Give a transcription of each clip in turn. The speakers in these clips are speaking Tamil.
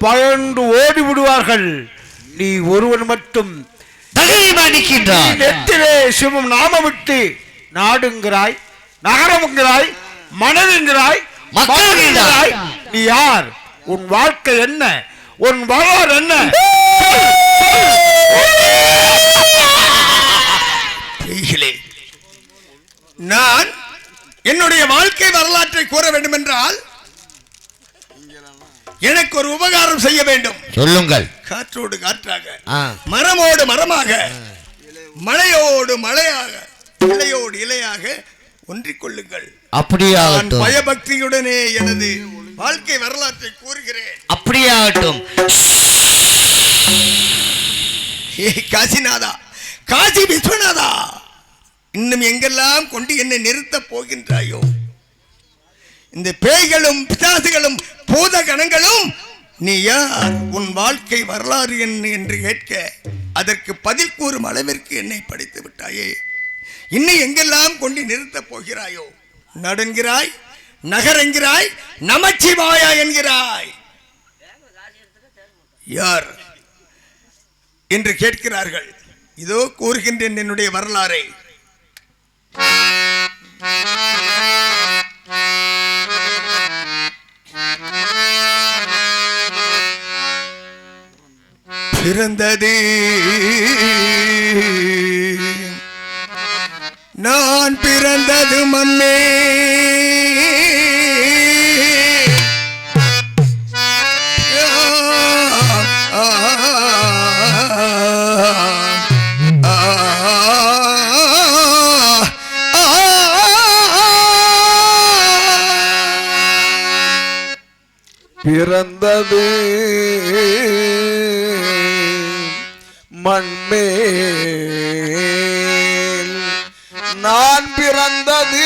பயந்து ஓடி விடுவார்கள். நீ ஒருவன் மட்டும் நெத்திலே சிவம் நாமமிட்டு நாடுங்கிறாய், நகரம்ங்கிறாய், மனதுங்கிறாய், மக்கள்ங்கிறாய். நீ யார்? உன் வாழ்க்கை என்ன? உன் வரலாறு என்ன? நான் என்னுடைய வாழ்க்கை வரலாற்றை கூற வேண்டும் என்றால் எனக்கு ஒரு உபகாரம் செய்ய வேண்டும். சொல்லுங்கள். காற்றோடு காற்றாக, மரமோடு மரமாக, மழையோடு மழையாக, இலையோடு இலையாக ஒன்றிக் கொள்ளுங்கள். அப்படியாகட்டும். பயபக்தியுடனே எனது வாழ்க்கை வரலாற்றை கூறுகிறேன். அப்படியாகட்டும். காசிநாதா, காசி விஸ்வநாதா, இன்னும் எங்கெல்லாம் கொண்டு என்னை நிறுத்தப் போகின்றாயோ? இந்த பேய்களும் பிசாசுகளும் பூத கணங்களும் நீ யார், உன் வாழ்க்கை வரலாறு என்ன என்று கேட்க அதற்கு பதில் கூறும் அளவிற்கு என்னை படித்து விட்டாயே. இன்னும் எங்கெல்லாம் கொண்டு நிறுத்தப் போகிறாயோ? நடுங்கிறாய், நகரெங்கிறாய், நமச்சிவாயா என்கிறாய். யார் என்று கேட்கிறார்கள். இதோ கூறுகின்றேன் என்னுடைய வரலாறை. பிறந்தது நான் பிறந்தது மண்ணே, பிறந்தது மண்மேல், நான் பிறந்தது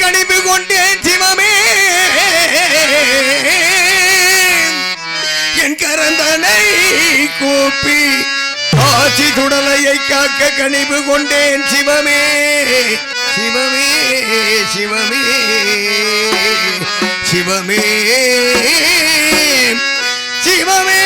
கணிவு கொண்டேன் சிவமே, என் கரந்தனை கூப்பி ஆட்சி துடலையை காக்க கணிவு கொண்டேன் சிவமே, சிவமே, சிவமே, சிவமே, சிவமே.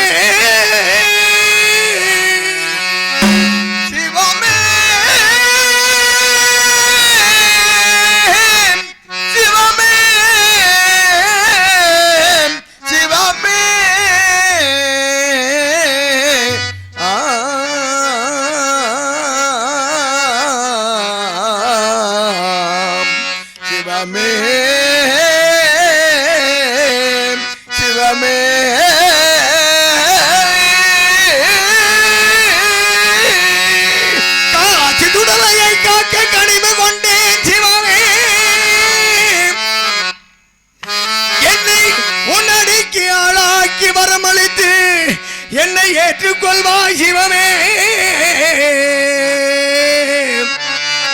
என்னை ஏற்றுக்கொள்வாய் சிவமே,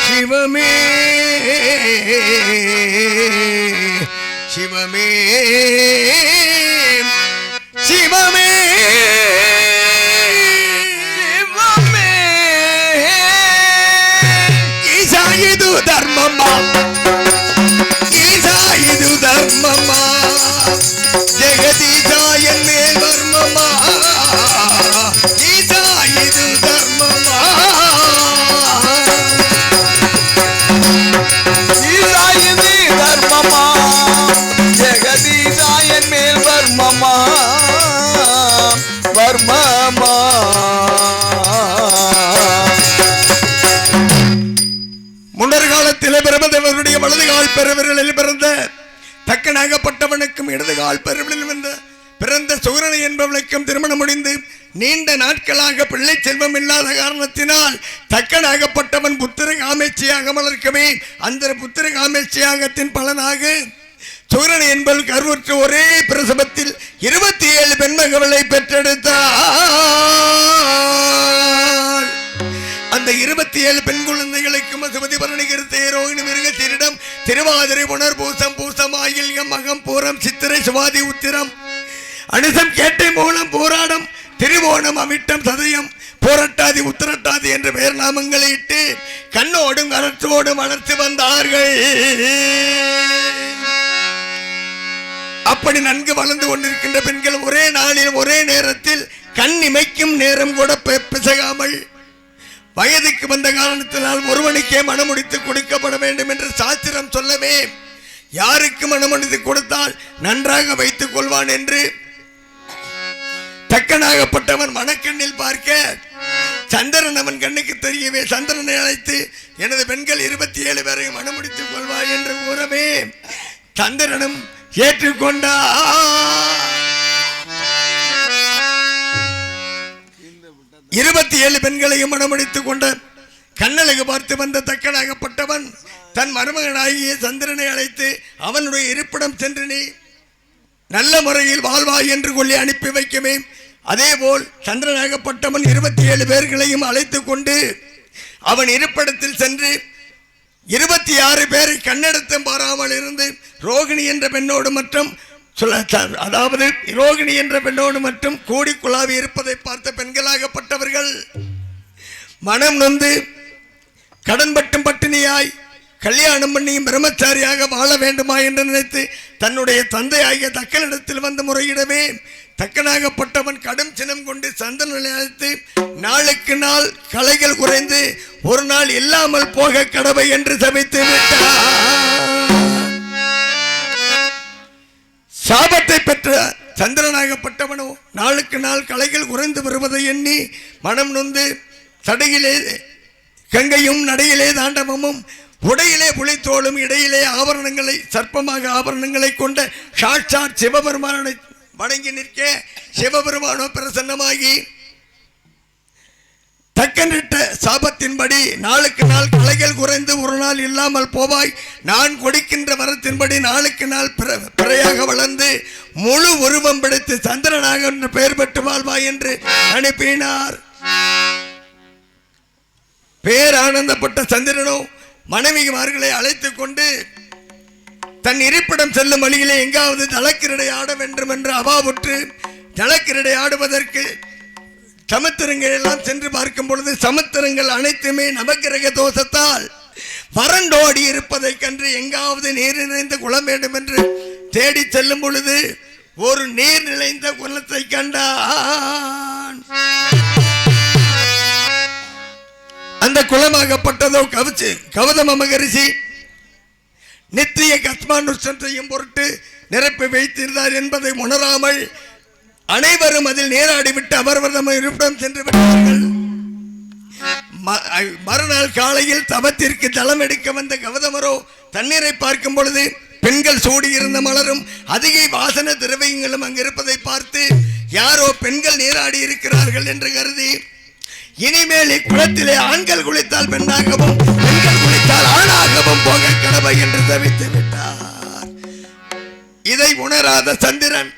சிவமே, சிவமே, சிவமே, சிவமே. ஈசா இது தர்மமா, ஈசா இது தர்மமா, ஜெகதீசா என் மேல் வர்மமா, ஈசா இது தர்மமா, ஈசா இது தர்மமா, ஜெகதீசா என் மேல் வர்மமா, வர்மமா. முன்னர் காலத்திலே பிரமதேவருடைய வலது கால் பெருவிரலில் பிறந்த தக்கனாகப்பட்டவனுக்கும் இடது கால் பெருவிரலில் பிறந்த சூரனை என்பவனுக்கும் திருமணம் முடிந்து நீண்ட நாட்களாக பிள்ளை செல்வம் இல்லாத காரணத்தினால் தக்கனாகப்பட்டவன் புத்திரகாமி காமேட்சியாக வளர்க்கவே அந்த புத்திர காமேட்சியாகத்தின் பலனாக சூரன் என்பவள் கருவுற்ற ஒரே பிரசவத்தில் 27 பெண்மகளை பெற்றெடுத்தார். அந்த 27 பெண் குழந்தைகளுக்கு மசுமதி பரணிகிருத்தே ரோகிணி மிருகசீரிடம் திருவாதிரை புனர்பூசம் பூசம் ஆயில்யம் மகம் பூரம் சித்திரை சுவாதி உத்திரம் அனுசம் கேட்டை மூலம் போராடம் திருவோணம் அமிட்டம் சதயம் போரட்டாதி உத்திரட்டாதி என்ற பெயர் நாமங்களை இட்டு கண்ணோடும் கரத்தோடும் வளர்த்து வந்தார்கள். அப்படி நன்கு வளர்ந்து கொண்டிருக்கின்ற பெண்கள் ஒரே நாளில் ஒரே நேரத்தில் கண் இமைக்கும் நேரம் கூட பிசகாமல் வயதுக்கு வந்த காரணத்தினால் ஒருவனுக்கே மனமுடித்து கொடுக்கப்பட வேண்டும் என்று சாஸ்திரம் சொல்லவே யாருக்கு மனமுடித்து கொடுத்தால் நன்றாக வைத்துக் கொள்வான் என்று தக்கனாகப்பட்டவன் மனக்கண்ணில் பார்க்க சந்திரன் அவன் கண்ணுக்கு தெரியவே சந்திரனை அழைத்து எனது பெண்கள் 27 பேரை மனமுடித்துக் கொள்வாய் என்று கூறவே சந்திரனும் ஏற்றுக்கொண்டார். 27 பெண்களையும் மனமுடித்துக் கொண்ட கண்ணழகு பார்த்து வந்த தக்கனாகப்பட்டவன் தன் மருமகனாகிய சந்திரனை அழைத்து அவனுடைய இருப்பிடம் சென்று நீ நல்ல முறையில் வாழ்வாய் என்று கொள்ளி அனுப்பி வைக்கவே அதேபோல் சந்திரனாகப்பட்டவன் 27 பேர்களையும் அழைத்துக் கொண்டு அவன் இருப்பிடத்தில் சென்று 26 பேரை கண்ணெடுத்தும் பாராமல் இருந்து ரோகிணி என்ற பெண்ணோடு மற்றும் அதாவது ரோகிணி என்ற பெண்ணோடு மட்டும் கூடி குழாவி இருப்பதை பார்த்த பெண்களாகப்பட்டவர்கள் மனம் நொந்து கடன்பட்டும் பட்டினியாய் கல்யாணம் பண்ணியும் பிரம்மச்சாரியாக வாழ வேண்டுமா என்று நினைத்து தன்னுடைய தந்தையாகிய தக்கனிடத்தில் வந்து முறையிடவே தக்கனாகப்பட்டவன் கடும் சினம் கொண்டு சந்திரனை அழைத்து நாளுக்கு நாள் கலைகள் குறைந்து ஒரு நாள் இல்லாமல் போக கடவை என்று சபித்து விட்டார். சாபத்தை பெற்ற சந்திரனாகப்பட்டவனோ நாளுக்கு நாள் கலைகள் குறைந்து வருவதை எண்ணி மனம் நொந்து சடையிலே கங்கையும் நடையிலே தாண்டவமும் உடையிலே புலித்தோளும் இடையிலே ஆபரணங்களை சர்ப்பமாக ஆபரணங்களை கொண்ட சாட்சாத் சிவபெருமானை வணங்கி நிற்க சிவபெருமானோ பிரசன்னமாகி தக்கனிட்ட சாபத்தின்படி நாளுக்கு நாள் கலைகள் குறைந்து ஒரு நாள் இல்லாமல் போவாய் நான் கொடுக்கின்ற வரத்தின்படி நாளுக்கு நாள் பிறையாக வளர்ந்து முழு உருவம் பிடித்து சந்திரனாக பெயர் பெற்று வாழ்வாய் என்று அனுப்பினார். பேரானந்தப்பட்ட சந்திரனோ மனைவிமார்களை அழைத்துக் கொண்டு தன் இருப்பிடம் செல்லும் வழியிலே எங்காவது ஜலக்கிரடை ஆட வேண்டும் என்று அவாவுற்று ஜலக்கிரடை ஆடுவதற்கு சமுத்திரங்கள் எல்லாம் சென்று பார்க்கும் பொழுது சமுத்திரங்கள் அனைத்துமே நவக்கிரக தோஷத்தால் வறண்டோடி இருப்பதை கண்டு எங்காவது நீர் நிறைந்த குளம் வேண்டும் என்று தேடி செல்லும் பொழுது ஒரு நீர் நிறைந்த குளத்தை கண்டான். அந்த குளமாகப்பட்டதோ கௌதம மகரிஷி நித்திய கத்மானுஷ்டம் செய்யும் பொருட்டு நிரப்பி வைத்திருந்தார் என்பதை உணராமல் அனைவரும் அதில் நீராடிவிட்டு அவர்வதம் இருப்பிடம் சென்று விட்டார்கள். மறுநாள் காலையில் தவத்திற்கு ஜலம் எடுக்க வந்த கௌதமரோ தண்ணீரை பார்க்கும் பொழுது பெண்கள் சூடியிருந்த மலரும் அதிக வாசன திரவியங்களும் அங்கு இருப்பதை பார்த்து யாரோ பெண்கள் நீராடி இருக்கிறார்கள் என்று கருதி இனிமேல் இக்குளத்திலே ஆண்கள் குளித்தால் பெண்ணாகவும் பெண்கள் குளித்தால் ஆணாகவும் போக கடவை என்று தவித்து விட்டார். இதை உணராத சந்திரன்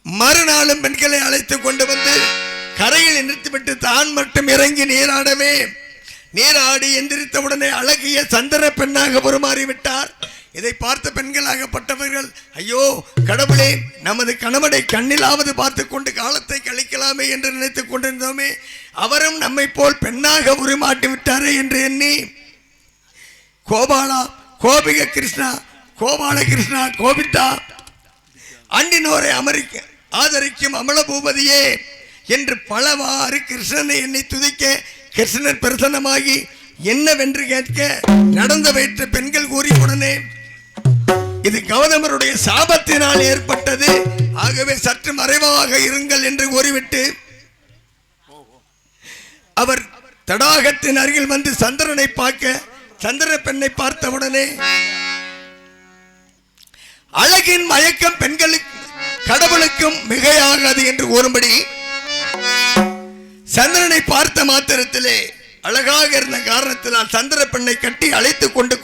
மறுநாளும் பெண்களை அழைத்துக் கொண்டு வந்து கரையில் நிறுத்திவிட்டு தான் மட்டும் இறங்கி நீராடவே நீராடி எந்திரித்தவுடனே அழகிய சந்திர பெண்ணாக உருமாறிவிட்டார். இதை பார்த்த பெண்களாகப்பட்டவர்கள் ஐயோ கடவுளே, நமது கணவனை கண்ணிலாவது பார்த்து கொண்டு காலத்தை கழிக்கலாமே என்று நினைத்துக் கொண்டிருந்தோமே, அவரும் நம்மை போல் பெண்ணாக உருமாட்டி விட்டாரே என்று எண்ணி கோபாலா, கோபிக கிருஷ்ணா, கோபால கிருஷ்ணா, கோபிதா, அண்டினோரை ஆதரிக்கும் அமல பூபதியே என்று பலவாறு கிருஷ்ணனை எண்ணி துதிக்க கிருஷ்ணன் பிரசன்னமாகி என்னவென்று கேட்க நடந்த வயிற்று பெண்கள் கூறிய உடனே இது கௌதமருடைய சாபத்தினால் ஏற்பட்டது, ஆகவே சற்று மறைவாக இருங்கள் என்று கூறிவிட்டு அவர் தடாகத்தின் அருகில் வந்து சந்திரனை பார்க்க சந்திர பெண்ணை பார்த்தவுடனே அழகின் மயக்கம் பெண்களுக்கு கடவுளுக்கும் மிகையாகாது என்று கூறும்படி சந்திரனை பார்த்த மாத்திரத்திலே அழகாக இருந்த காரணத்தினால் சந்திர பெண்ணை கட்டி அழைத்துக் கொண்டு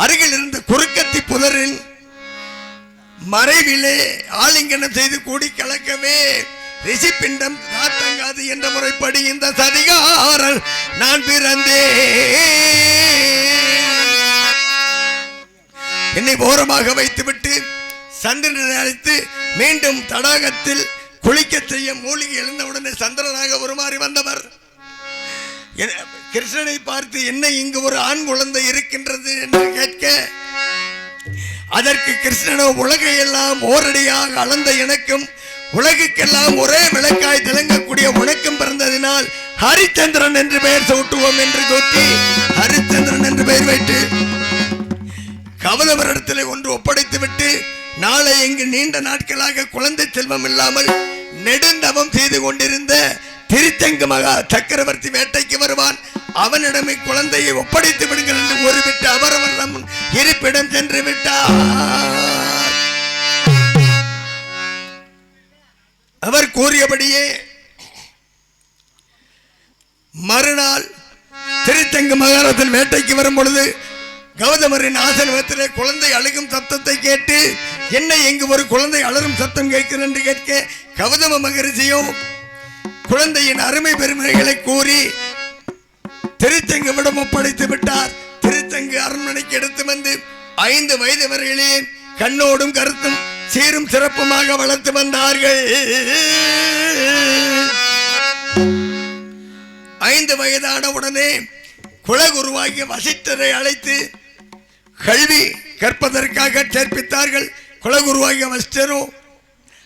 அருகில் இருந்த குறுக்கத்தி புதரில் மறைவிலே ஆலிங்கனம் செய்து கூடி கலக்கவே ரிஷி பிண்டம் காத்தங்காது என்ற முறைப்படி இந்த சதிகாரன் நான் பிறந்தேன். என்னை ஓரமாக வைத்துவிட்டு சந்திரனை அழைத்து மீண்டும் தடாகத்தில் குளிக்க செய்ய மூலிகை எழுந்தவுடனே சந்திரனாக உருமாறி வந்தவர் கிருஷ்ணனை பார்த்து என்ன இங்கு ஒரு ஆண் குழந்தை இருக்கின்றது என்று கேட்க, அதற்கு கிருஷ்ணனோ உலகையெல்லாம் ஓரடியாக அளந்த எனக்கும் உலகுக்கெல்லாம் ஒரே விளக்காய் திளங்கக்கூடிய உனக்கும் பிறந்ததினால் ஹரிச்சந்திரன் என்று பெயர் சூட்டுவோம் என்று கூட்டி ஹரிச்சந்திரன் என்று பெயர் வைத்து கவதவரிடத்தில் ஒன்று ஒப்படைத்து விட்டு நாளை இங்கு நீண்ட நாட்களாக குழந்தை செல்வம் இல்லாமல் நெடுந்தவம் செய்து கொண்டிருந்த திருச்செங்கு மகா சக்கரவர்த்தி வேட்டைக்கு வருவான், அவனிடமே குழந்தையை ஒப்படைத்து விடுங்கள் என்று கூறிவிட்டு அவரவரிடம் இருப்பிடம் சென்று விட்டார். அவர் கூறியபடியே மறுநாள் திருச்செங்கு மகாராஜன் வேட்டைக்கு வரும் பொழுது கௌதமரின் ஆசனத்திலே குழந்தை அழுகும் சத்தத்தை கேட்டு என்ன இங்கு ஒரு குழந்தை அலறும் சத்தம் கேட்கிறது என்று கேட்க, கௌதம மகரிஷியும் குழந்தையின் அருமை பெருமைகளை கூறி திருச்செங்குவிடம் ஒப்படைத்து விட்டார். திருச்செங்கு அரண்மனைக்கு எடுத்து வந்து 5 வயது வரையிலேயே கண்ணோடும் கருத்தும் சீரும் சிறப்புமாக வளர்த்து வந்தார்கள். 5 வயதான உடனே குலகுருவாகிய வசிஷ்டரை அழைத்து கல்வி கற்பதற்காக சேர்ப்பித்தார்கள். குலகுருவாகிய வசிஷ்டரோ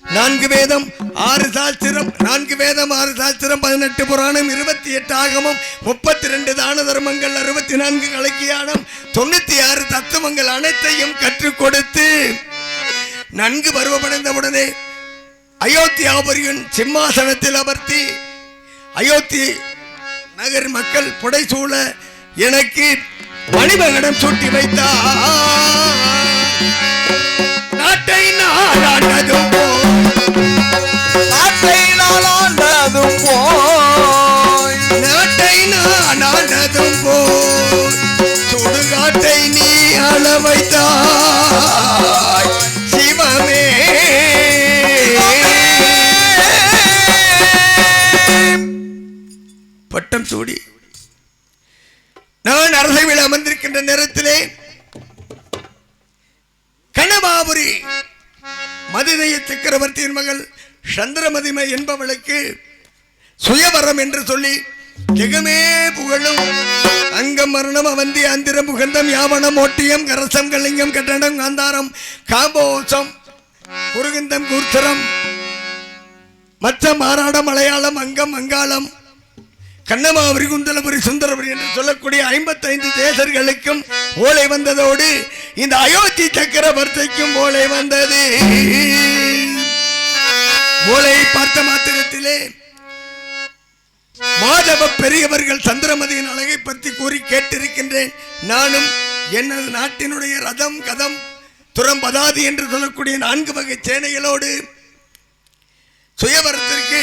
4 வேதம் 6 சாஸ்திரம் 4 வேதம் 6 சாஸ்திரம் 18 புராணம் 28 ஆகமம் 32 தான தர்மங்கள் 64 கலக்கியானம் 96 தத்துவங்கள் அனைத்தையும் கற்றுக் கொடுத்து நன்கு பருவமடைந்தவுடனே அயோத்தியாபுரியின் சிம்மாசனத்தில் அமர்த்தி அயோத்தி நகர் மக்கள் புடைசூழ எனக்கு மணிமகடம் சூட்டி வைத்தார். நாட்டை நாளாண்டதும் நாட்டை நாளாண்டதும் போய் நாட்டை நாளாண்டதும் போய் சுடுகாட்டை நீ அள வைத்தாய் சிவமே. பட்டம் சூடி நான் அரசவையில் அமர்ந்திருக்கின்ற நேரத்திலே கனபாபுரி மதுரைய சக்கரவர்த்தியின் மகள் சந்திரமதிமை என்பவளுக்கு சுயவரம் என்று சொல்லி ஜெகமே புகழும் அங்கம் மரணம் அவந்தி அந்திரம் புகந்தம் யாவனம் ஓட்டியம் கரசம் கலிங்கம் கட்டணம் காந்தாரம் காம்போசம் குருகிந்தம் கூர்த்தரம் மற்ற மாறாட மலையாளம் அங்கம் அங்காளம் கண்ணமாபுரி குந்தலபுரி சுந்தரபுரி என்று சொல்லக்கூடிய 55 தேசர்களுக்கும் ஓலை வந்ததோடு இந்த அயோத்தி சக்கரவர்த்திக்கும் ஓலை வந்தது. ஓலையை பார்த்த மாத்திரத்திலே மாதவ பெரியவர்கள் சந்திரமதியின் அழகை பற்றி கூறி கேட்டிருக்கின்றேன். நானும் எனது நாட்டினுடைய ரதம் கதம் துரம் பதாதி என்று சொல்லக்கூடிய 4 வகை சேனைகளோடு சுயவரத்திற்கு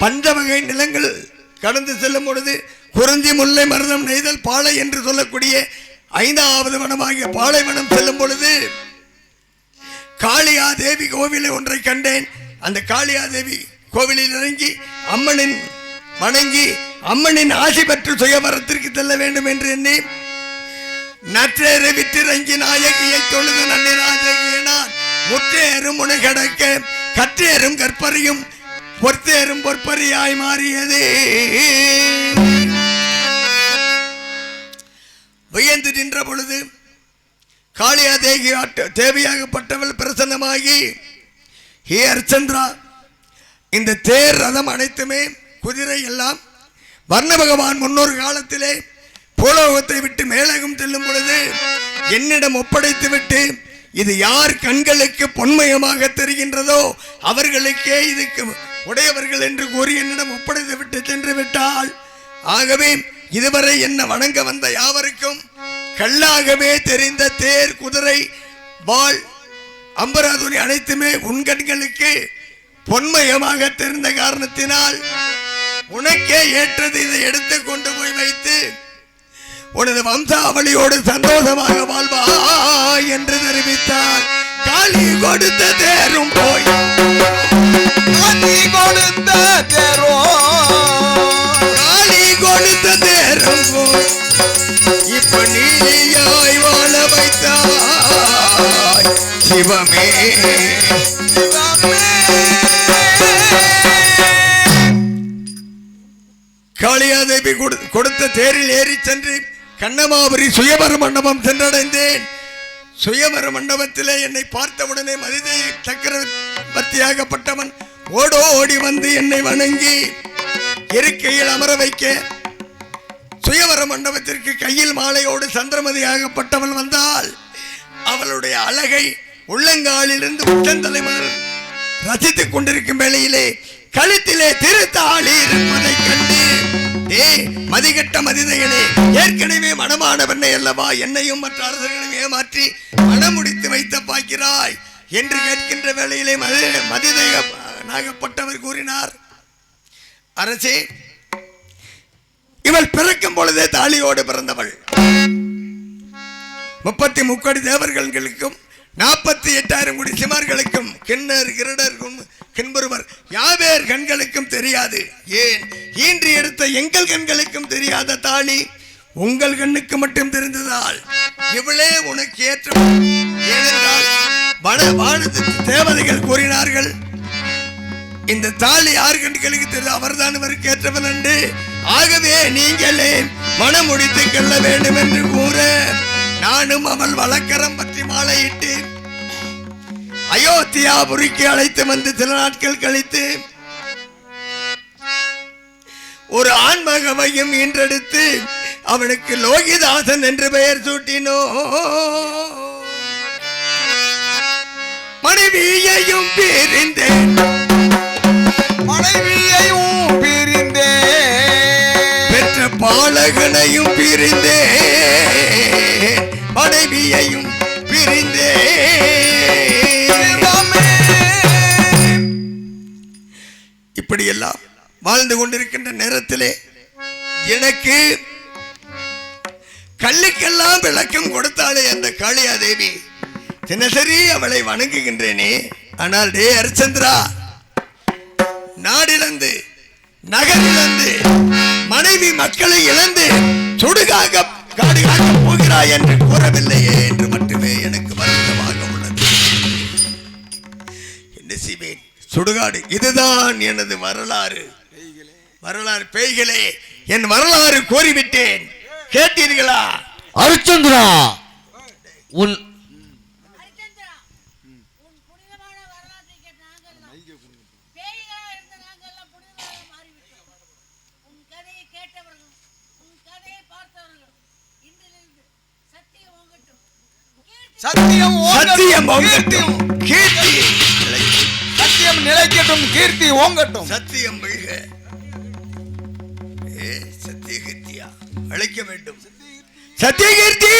பஞ்சவகை நிலங்கள் கடந்து செல்லும் பொழுது குறிஞ்சி முல்லை மருதம் நெய்தல் பாலை என்று சொல்லக்கூடிய 5வது வனமாகிய பாலைவனம் செல்லும் பொழுது காளியா தேவி கோவிலை ஒன்றை கண்டேன். அந்த காளியா தேவி கோவிலில் இறங்கி அம்மனின் வணங்கி அம்மனின் ஆசி பெற்று சுயவரத்திற்கு செல்ல வேண்டும் என்று எண்ணி நற்றேறு விற்றிறங்கி நாயகியை தொழுது நன்னிராஜகியினார் முற்றேறும் முனை கடக்க கற்றேறும் கற்பறியும் பொறுத்தேறும் பொற்பரியாய் மாறியது. வியந்து நின்ற பொழுது காளியா தேவியாகப்பட்டவள் பிரசன்னமாகி, ஹே அர்ச்சந்திரா, இந்த தேர் ரதம் அனைத்துமே குதிரை எல்லாம் வர்ண பகவான் முன்னொரு காலத்திலே பூலோகத்தை விட்டு மேலகம் செல்லும் பொழுது என்னிடம் ஒப்படைத்து விட்டு இது யார் கண்களுக்கு பொன்மயமாக தெரிகின்றதோ அவர்களுக்கே இதுக்கு உடையவர்கள் என்று கூறி என்னிடம் ஒப்படைத்து விட்டு சென்று விட்டாள். ஆகவே இதுவரை என்ன வணங்க வந்த யாவருக்கும் கல்லாகவே தெரிந்த தேர் குதிரை வாள் அம்பராதுணி அனைத்துமே உன் கண்களுக்கு பொன்மயமாக தெரிந்த காரணத்தினால் உனக்கே ஏற்றது இதை எடுத்து கொண்டு போய் வைத்து உனது வம்சாவளியோடு சந்தோஷமாக வாழ்வா என்று தெரிவித்தார். காளி கொடுத்த தேரும் போய் காளி கொடுத்த தேரும் போய் இப்ப நீதியாய் வாழ வைத்தாய் சிவமே. காளியாதேவி கொடுத்த தேரில் ஏறி சென்று கண்ணமாபுரி சுயவர மண்டபம் சென்றடைந்தேன். சுயவர மண்டபத்திலே என்னை பார்த்தவுடனே மதிதை சக்கரவர்த்தியாகப்பட்டவன் ஓடோடி வந்து என்னை வணங்கி இருக்கையில் அமர வைக்க, சுயவர மண்டபத்திற்கு கையில் மாலையோடு சந்திரமதியாகப்பட்டவள் வந்தால் அவளுடைய அழகை உள்ளங்காலிலிருந்து உச்சந்தலை முதல் ரசித்துக் கொண்டிருக்கும் வேளையிலே கழுத்திலே திருத்தாளி இருப்பதை கண்டு, மதிகட்ட மதிதையனே, ஏற்கனவே மனமான பெண்ணை அல்லவா என்னையும் மற்ற அரசர்களையும் ஏமாற்றி மனம் முடித்து வைத்த பாய்க்கிறாய் என்று கேட்கின்ற வேளையிலே மதிதையப்பட்டவர் கூறினார், அரசே, இவள் பிறக்கும் பொழுதே தாலியோடு பிறந்தவள். 33 தேவர்களுக்கும் 48,000 கோடி சிமார்களுக்கும் கிண்ணர் கிரடர்க்கும் கிண்பருவர் யாவேர் கண்களுக்கும் தெரியாது. ஏன் ஈன்றி எடுத்த எங்கள் கண்களுக்கும் தெரியாத தாலி உங்கள் கண்ணுக்கு மட்டும் தெரிந்ததால் இவளே உனக்கு ஏற்ற. ஏனென்றால் தேவதைகள் கூறினார்கள், இந்த தாலி யார் கண்களுக்கு தெரியும், அவர்தான் இவருக்கு ஏற்றவன் என்று. ஆகவே நீங்களே மனம் முடித்து கொள்ள வேண்டும் என்று கூற, நானும் அவள் வழக்கரம் பற்றி மாலையிட்டு அயோத்தியாபுரிக்கு அழைத்து வந்து சில நாட்கள் கழித்து ஒரு ஆண்மகவையும் ஈன்றெடுத்து அவனுக்கு லோகிதாசன் என்று பெயர் சூட்டினோ. மனைவியையும் பிரிந்தேன் பெற்ற பாலகனையும் பிரிந்தேன் மனைவியையும் பிரிந்தேன். இப்படியெல்லாம் வாழ்ந்து கொண்டிருக்கின்ற நேரத்திலே எனக்கு கல்லுக்கெல்லாம் விளக்கம் கொடுத்தாலே அந்த காளியாதேவி, தினசரி அவளை வணங்குகின்றேனே. ஆனால் டே ஹரிச்சந்திரா, நாடிழந்து நகரிழந்து மனைவி மக்களை இழந்து சுடுகாக காடுகாக போகிறாய் என்று கூறவில்லையே என்று மட்டுமே எனக்கு வருத்தமாக உள்ளது. என்ன செய்வேன்? சுடுகாடு இதுதான் எனது வரலாறு. வரலாறு பேய்களே, என் வரலாறு கோரிவிட்டேன், கேட்டீர்களா? ஹரிச்சந்திரா, உன் சத்தியம் கீர்த்தி சத்தியம் நிலைக்கட்டும், கீர்த்தி ஓங்கட்டும். சத்தியம் வெல்க. சத்திய கீர்த்தியா அழைக்க வேண்டும். சத்திய கீர்த்தி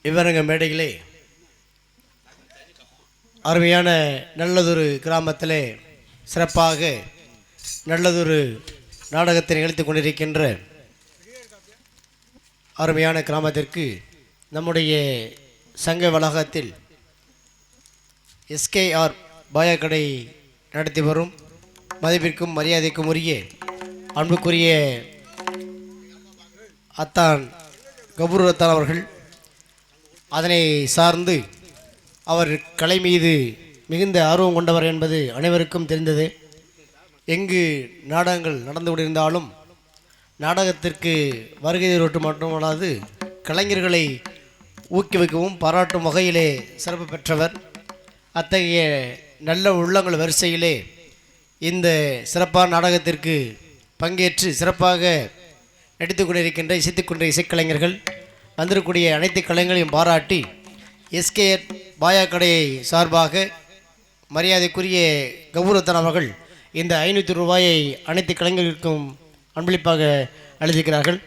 இவரங்க மேடைகளே, அருமையான நல்லதொரு கிராமத்திலே சிறப்பாக நல்லதொரு நாடகத்தை நிகழ்த்தி கொண்டிருக்கின்ற அருமையான கிராமத்திற்கு நம்முடைய சங்க வளாகத்தில் SKR பாயக்கடை நடத்தி வரும் மதிப்பிற்கும் மரியாதைக்கும் உரிய அன்புக்குரிய அத்தான் கபூர் அத்தான் அவர்கள், அதனை சார்ந்து அவர் கலை மீது மிகுந்த ஆர்வம் கொண்டவர் என்பது அனைவருக்கும் தெரிந்தது. எங்கு நாடகங்கள் நடந்து கொண்டிருந்தாலும் நாடகத்திற்கு வருகை தருவது மட்டுமல்லாது கலைஞர்களை ஊக்குவிக்கவும் பாராட்டும் வகையிலே சிறப்பு பெற்றவர். அத்தகைய நல்ல உள்ளங்கள் வரிசையிலே இந்த சிறப்பான நாடகத்திற்கு பங்கேற்று சிறப்பாக நடித்துக் கொண்டிருக்கின்ற இசைத்துக் கொண்ட இசைக்கலைஞர்கள் வந்திருக்கக்கூடிய அனைத்து கலைஞர்களையும் பாராட்டி எஸ்கே பாயா கடையை சார்பாக மரியாதைக்குரிய கௌரவத்தன் அவர்கள் இந்த 500 ரூபாயை அனைத்து கலைஞர்களுக்கும் அன்பளிப்பாக அளித்திருக்கிறார்கள்.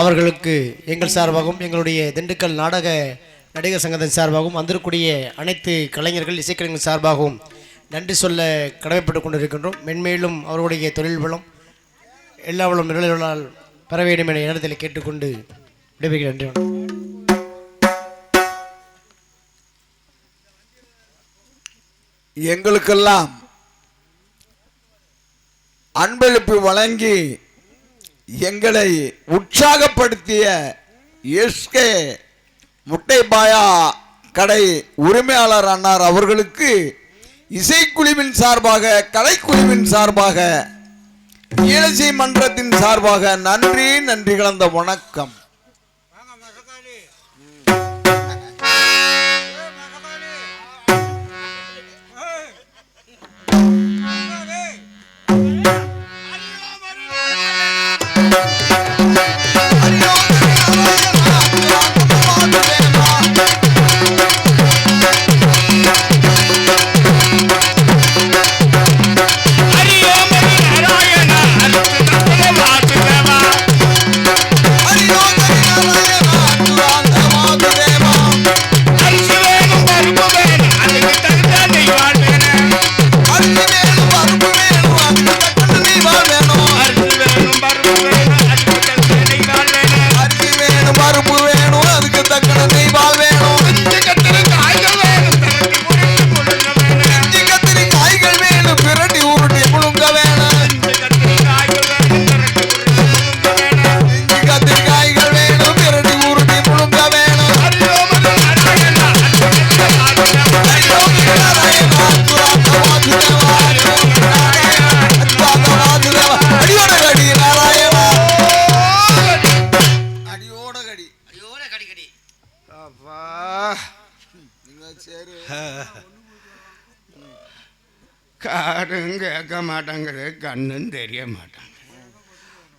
அவர்களுக்கு எங்கள் சார்பாகவும் எங்களுடைய திண்டுக்கல் நாடக நடிகர் சங்கத்தின் சார்பாகவும் வந்திருக்கக்கூடிய அனைத்து கலைஞர்கள் இசைக்கலைஞர்கள் சார்பாகவும் நன்றி சொல்ல கடமைப்பட்டு கொண்டிருக்கின்றோம். மென்மேலும் அவருடைய தொழில் வளம் எல்லா வளம் நிலைகளால் பெற வேண்டும் என இடத்தில் கேட்டுக்கொண்டு விடைபெறுகிறேன். நன்றி. எங்களுக்கெல்லாம் அன்பளிப்பு வழங்கி எங்களை உற்சாகப்படுத்திய எஸ்கே முட்டைபாயா கடை உரிமையாளர் அன்னார் அவர்களுக்கு இசைக்குழுவின் சார்பாக கலைக்குழுவின் சார்பாக இயலிசை மன்றத்தின் சார்பாக நன்றி கலந்த வணக்கம். காரும் கேட்க மாட்டாங்கிறது, கண்ணும் தெரிய மாட்டாங்க,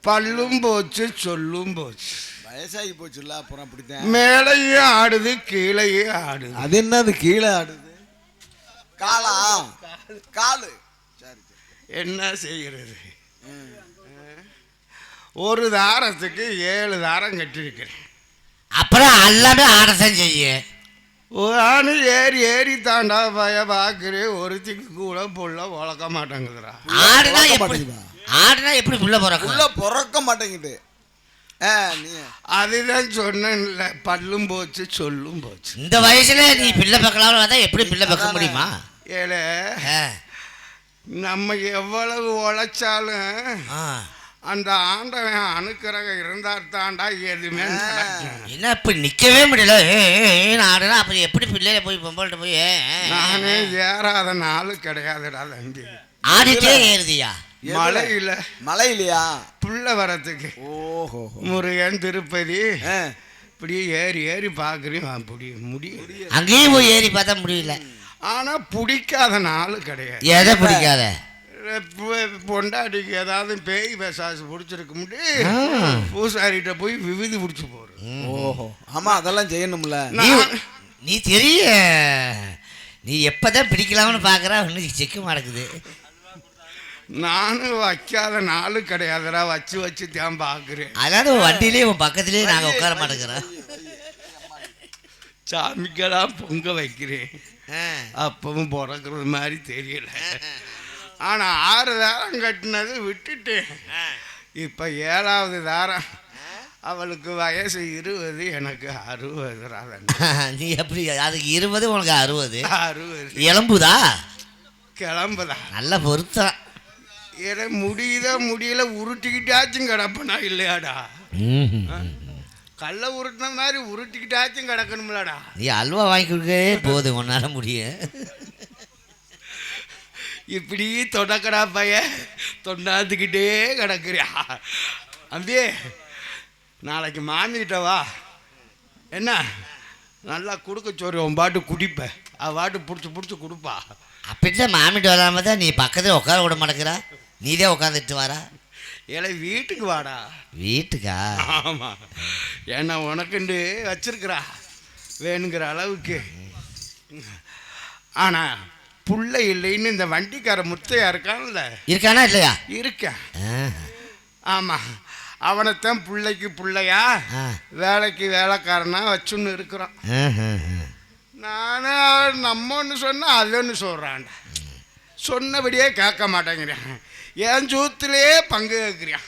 பல்லும் போச்சு சொல்லும் போச்சு, வயசாகி போச்சுல்ல, அப்புறம் அப்படித்தான். மேலையும் ஆடுது கீழையும் ஆடுது. அது என்னது கீழே ஆடுது? காலா காலு. சரி என்ன செய்கிறது? ஒரு தாரத்துக்கு 7 தாரம் கட்டிருக்கிறேன். அப்புறம் எல்லாமே ஆடத்தான் செய்ய. ஆணு ஏறி ஏறி தாண்டா பய பார்க்குறேன், ஒருத்திக்கு கூட புள்ள வளர்க்க மாட்டேங்குதுடா. ஆடுனா எப்படி புள்ள பிறக்க மாட்டேங்குது. நீ அதுதான் சொன்னேன்ல, பல்லும் போச்சு சொல்லும் போச்சு. இந்த வயசுல நீ பிள்ளை பக்கலாம், எப்படி பிள்ளை பக்க முடியுமா? ஏல நம்ம எவ்வளவு உழைச்சாலும் அந்த ஆண்டவன் அணுக்கிறக இருந்தால் தாண்டா எதுவுமே என்ன இப்ப நிக்கவே முடியல. ஆடுனா அப்புறம் எப்படி பிள்ளையில போய் பொம்பள்கிட்ட போய் நானே ஏறாத நாள் கிடையாதுடா தம்பி. ஆடிட்டே ஏறுதியா? மலையிலையா புள்ள வரத்துக்கு? ஓஹோ, முருகன் திருப்பதி இப்படி ஏறி ஏறி பார்க்குறேன், அப்படி முடியும். அங்கேயும் போய் ஏறி பார்த்தா முடியல. ஆனா பிடிக்காத நாள் கிடையாது. எதை பிடிக்காத? பொண்டாட்டிக்கு ஏதாவது பேய் பேசாசு பிடிச்சிருக்க முடியும், பூசாரிகிட்ட போய் விவிதி பிடிச்சி போறேன். ஓஹோ, ஆமா, அதெல்லாம் செய்யணும்ல. நீ தெரிய நீ எப்பதான் பிடிக்கலாம்னு பாக்குற, ஒன்னும் செக்க மாட்டேங்குது. நானும் வைக்காத நாள் கிடையாதுடா, வச்சு வச்சு தான் பாக்குறேன். அதாவது வண்டியிலே உன் பக்கத்திலேயே நாங்க உட்கார மாட்டேங்கிறோம். சாமிக்கெல்லாம் பொங்க வைக்கிறேன், அப்பவும் பிறக்கிறது மாதிரி தெரியல. ஆனா 6 தாரம் கட்டினது விட்டுட்டு இப்ப 7வது தாரம். அவளுக்கு வயசு 20, எனக்கு 60. நீ எப்படி? அதுக்கு 20, உனக்கு 60. 60 எலும்புதா? கிளம்புதா? நல்ல பொருத்தம். ஏன்னா முடியல உருட்டிக்கிட்டாச்சும் கிடப்பனா இல்லையாடா? கல்ல உருட்டின மாதிரி உருட்டிக்கிட்டாச்சும் கிடக்கணும்லடா. நீ அல்வா வாங்கி கொடுக்கவே போதும், உன்னால முடியும். இப்படி தொடக்கடா பைய தொண்டாந்துக்கிட்டே கிடக்குறியா? அம்பியே, நாளைக்கு மாமிகிட்ட வா, என்ன நல்லா கொடுக்க சோறு உன் பாட்டு குடிப்ப, அவ பாட்டு பிடிச்சி கொடுப்பா. அப்படிதான் மாமிட்டு வராம தான் நீ பக்கத்தில் உட்கார விட மாட்டேங்கிறா, நீதே உட்காந்துட்டு வரா. ஏழை வீட்டுக்கு வாடா. வீட்டுக்கா? ஆமாம், ஏன்னா உனக்குண்டு வச்சிருக்கிறா வேணுங்கிற அளவுக்கு. ஆனால் புள்ள இல்லைன்னு இந்த வண்டிக்கார முத்தையா இருக்கான்ல, இருக்கானா இல்லையா? இருக்கேன். ஆ. ஆமாம், அவனைத்தான் பிள்ளைக்கு பிள்ளையா ஆ. வேலைக்கு வேலைக்காரனா வச்சுன்னு இருக்கிறான். நானும் நம்ம ஒன்று சொன்னால் அது ஒன்று சொல்கிறான்டா. சொன்னபடியே கேட்க மாட்டேங்கிறேன். என் சொத்துலே பங்கு கேட்குறியான்.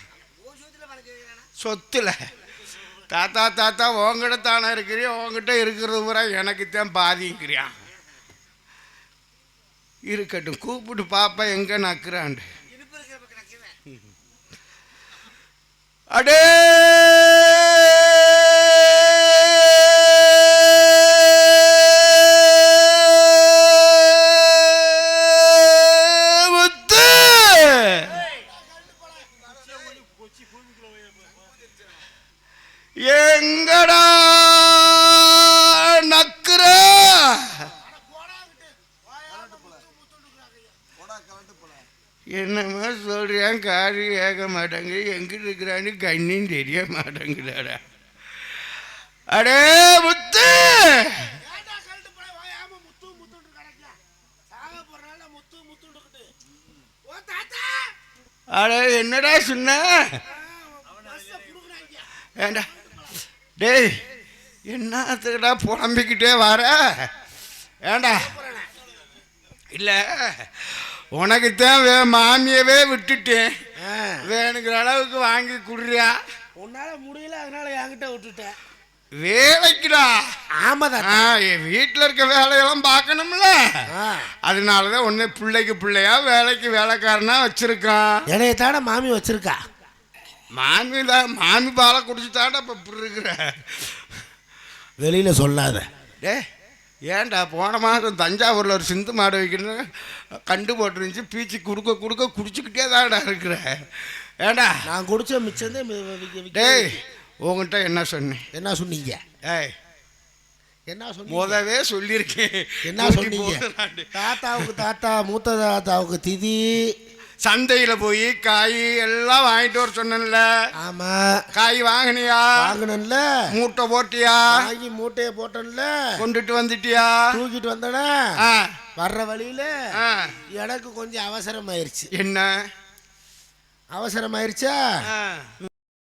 சொத்துல தாத்தா தாத்தா உங்ககிட்ட தானே இருக்கிறியா, உங்ககிட்ட இருக்கிறது பூரா எனக்குத்தான் பாதிங்கிறியான். இருக்கட்டும், கூப்பிட்டு பாப்பா எங்கே நக்குறாண்டு. அடே முத்து, எங்கடா நக்குற? என்னம்மா சொல்கிறேன், காரி கேட்க மாட்டேங்க. எங்கிட்டு இருக்கிறான்னு கண்ணின்னு தெரிய மாட்டேங்குதாடா. அடே முத்து, அட என்னடா சொன்ன? ஏண்டா டேய், என்னத்துக்கடா புலம்பிக்கிட்டே வர? ஏண்டா இல்லை, உனக்குத்தான் மாமியவே விட்டுட்டேன், வேணுங்கிற அளவுக்கு வாங்கி குடுறியா? உன்னால முடியல, அதனால என்கிட்ட விட்டுட்டேன். வேலைக்குடா? ஆமாதான். என் வீட்டில் இருக்க வேலையெல்லாம் பார்க்கணும்ல, அதனாலதான் ஒன்று பிள்ளைக்கு பிள்ளையா வேலைக்கு வேலைக்காரனா வச்சிருக்கான். என்னையத்தான மாமி வச்சிருக்கா. மாமி தான், மாமி பாலை குடிச்சுட்டாண்டா இப்போ இப்படி இருக்கிற. வெளியில சொல்லாத. டே ஏன்டா, போன மாதம் தஞ்சாவூரில் ஒரு சிந்து மாடு வைக்கணும்னு கண்டு போட்டுருந்துச்சு, பீச்சு கொடுக்க கொடுக்க குடிச்சுக்கிட்டே தான்டா இருக்கிற. ஏண்டா நான் குடிச்ச மிச்சம். டேய், உங்கள்கிட்ட என்ன சொன்னேன்? என்ன சொன்னீங்க? ஏய், என்ன சொன்னீங்க? முதவே சொல்லியிருக்கேன். என்ன சொன்னீங்க? தாத்தாவுக்கு தாத்தா, மூத்த தாத்தாவுக்கு திதி, சந்தையில் போய் காய் எல்லாம் வாங்கிட்டு வர சொன்னேன்ல. ஆமா, காய் வாங்கினியா? வாங்கணும்ல. மூட்டை போட்டியா? வாங்கி மூட்டையை போட்டோம்ல. கொண்டுட்டு வந்துட்டியா? தூக்கிட்டு வந்தனா. ஆ. வர்ற வழியில ஆ. எனக்கு கொஞ்சம் அவசரமாயிருச்சு. என்ன அவசரமாயிருச்சா? ஆ.